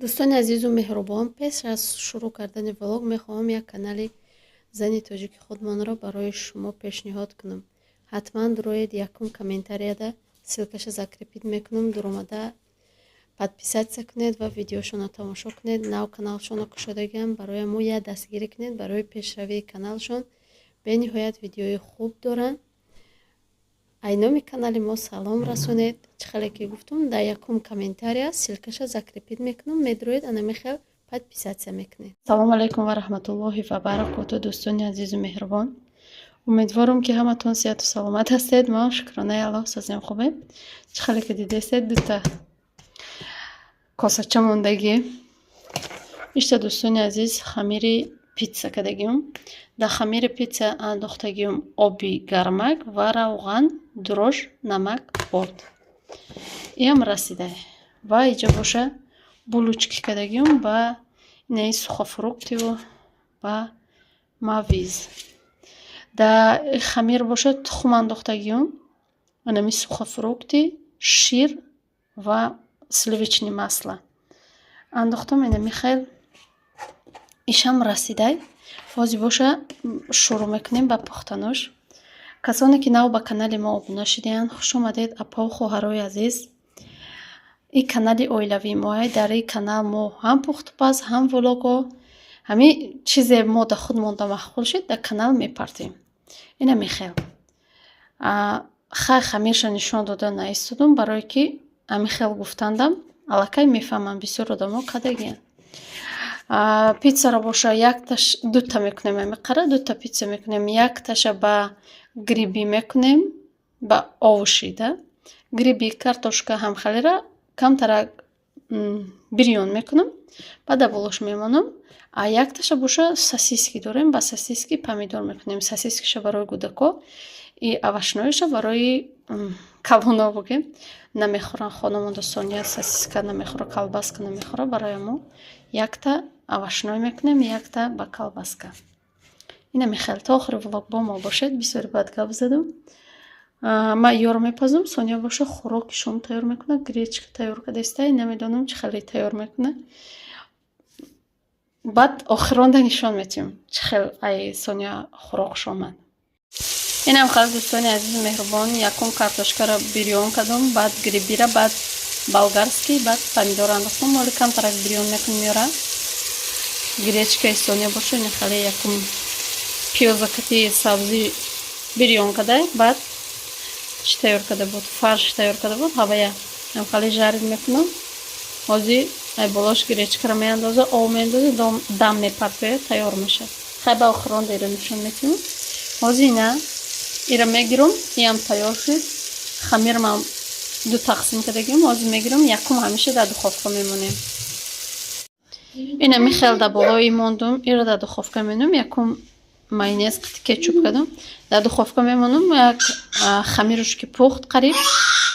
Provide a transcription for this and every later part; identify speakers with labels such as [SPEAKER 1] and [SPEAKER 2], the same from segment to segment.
[SPEAKER 1] دوستان عزیز و مهربان، پس از شروع کردن ولاگ میخواهم یک کانال زنی تاجیک خودمان را برای شما پیشنهاد کنم. حتما دروید یکم комментария да ссылкаша закрепить میکنم. در اومده подписаться کنید و ویدیوشون را تماشا کنید. نو کانالشون را کشیدگیم برای مو یک دستگیری کنید برای پیشروی کانالشون. به نهایت ویدیوی خوب دارن. айноми канали мо салом расонед. Чихеле ки гуфтум дар якум комментария ссилкаша закрепит мекунам. Медроид ана мехел подписаться мекунед. Салом алейкум ва рахматуллоҳи ва баракатуҳ. Дӯстони азизу меҳрубон, умедворам ки ҳаматон сеҳату саломат ҳастед. Ман шукронаи Аллоҳ созем хубе. Чихеле ки дидесед дута косача мондагӣ. ишта дӯстони азиз хамири питса кардагиам. дар хамири питса андохтагиам оби гармак ва равған, дрож, намак, орд. иам расида ва иҷа боша булучки кардагиам ба инаи сухафруктиву ба мавиз. дар хамир боша тухм андохтагиам, анами сухафрукти, шир ва сливични масла андохтам. инами хел ишам расидай. ҳозир боша шурӯъ мекунем ба пухтануш. касоне ки нав ба канали мо обуна шидаанд, хуш омадед апа ва хоҳарои азиз. ин канали оилавии моа. дар ин канал мо ҳам пухтупаз, ҳам влогҳо, ҳамин чизе мо дар худмон махғул шид дар канал мепартем. ина мехел хай хамирша нишон дода наистодам, барое ки амихел гуфтандам аллакай мефаҳмам. бисёр одамо кардагианд. питсаро боша якташ дута мекунем. амиқара дута питса мекунем. якташа ба гриби мекунем, ба овушида гриби картошка ҳамхалира камтара бирён мекунам. баъда болош мемонам. а якташа боша сосиски дорем. ба сосиски помидор мекунем. сосискиша барои гудако, и авашноиша барои калоно бугем. намехӯранд хонавонда Соня сосиска намехӯра, колбаска намехӯра. барои мо якта авашной мекунем, якта ба колбаска. ина мехел то охири влог бо мо бошед. бисёр бад гап задам. ман ёро мепазам. Соня боша хӯроки шом тайёр мекуна. гречка тайёр кардааста. намедонам чӣ хеле тайёр мекуна. баъд охиронда нишон метиҳам чӣ хел ай Соня хӯрокш омад. инам хел дӯстони азизи меҳрубон, якум картошкаро бирён кардам, баъд грибира, баъд болгарский, баъд помидор андохтам. моли камтарак бирён мекунем ёра. гречкаи Соня боша ина хеле якум пиёзакати сабзи бирён кардай. баъд чӣ тайёр карда буд? фарш тайёр карда буд. ҳавая ам хеле жарид мекунам. ҳозир ай болош гречкаро меандоза, об меандоза, дам мепартояд, тайёр мешад. хай ба охиронда иро нишон метиҳам. ҳозир ина иро мегирам. иам тайёр шуд. хамирмам ду тақсим кардагиам. ҳозир мегирам, якум ҳамеша дар духовка мемонем. ина михел дар болои мондум. иро дар духовка мемонам. якум майонез қити кетчуп кардам. дар духовка мемонам. як хамируш ки пухт қариб.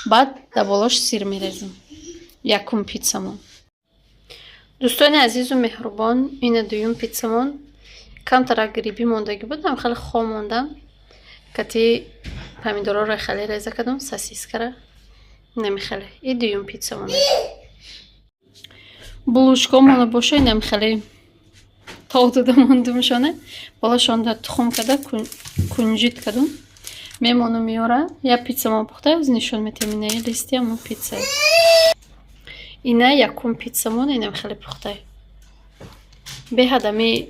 [SPEAKER 1] баъд дар болош сир мерезам. якум питсамон. дӯстони азизу меҳрубон, ина дуюм питсамон. камтара гриби мондаги буд. ам хеле хом мондам. кати помидорро хеле реза кардам. сосискара намехеле. и дуюм питсамон. булочка мона боша инам хеле тог дода мондумшона. болашонда тухм карда кунҷит кардам. мемонам ёра. я питсамон пухта. аз нишон метиҳам инаи листи ҳамон питса. ина якум питсамон. инам хеле пухтай. беҳад ами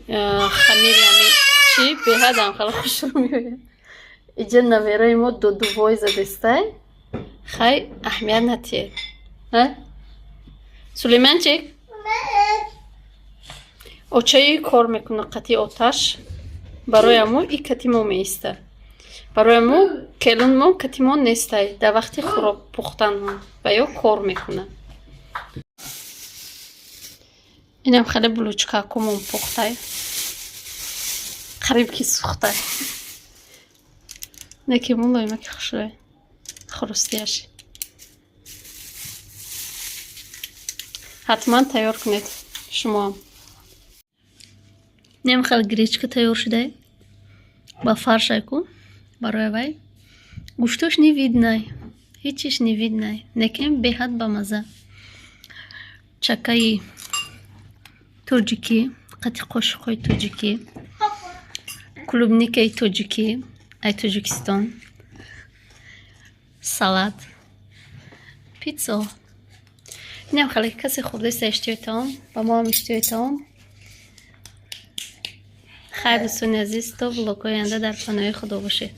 [SPEAKER 1] хамири ами чи беҳад ам хеле хушрӯ меояд. иҷа навераи мо дудувой задестай. хай аҳамият натиҳед. сулейманчик очаи кор мекуна қати оташ. барои амо и кати мо меиста. барои мо келун мо кати мо нестай. дар вақти хӯрок пухтан ба ё кор мекуна. инам хеле булочкакумон пухтай. қариб ки сухтай. неки мулоимаки хушрӯй хурустияш. ҳатман тайёр кунед шумоам. нем хел гречка тайёр шудай. ба фаршай кун барои вай. гӯштош не виднай. ҳеҷ чиш не виднай. некем беҳад ба маза. чакаи توجیکی قطع قاشقای توجیکی клубникаи тоҷикӣ ай Тоҷикистон салат питсо инам хеле касе хурдаиста иштиёи таом ва мо ҳам иштиёи таом хайр дӯстони азиз то влогҳои оянда дар паноҳи худо бошед.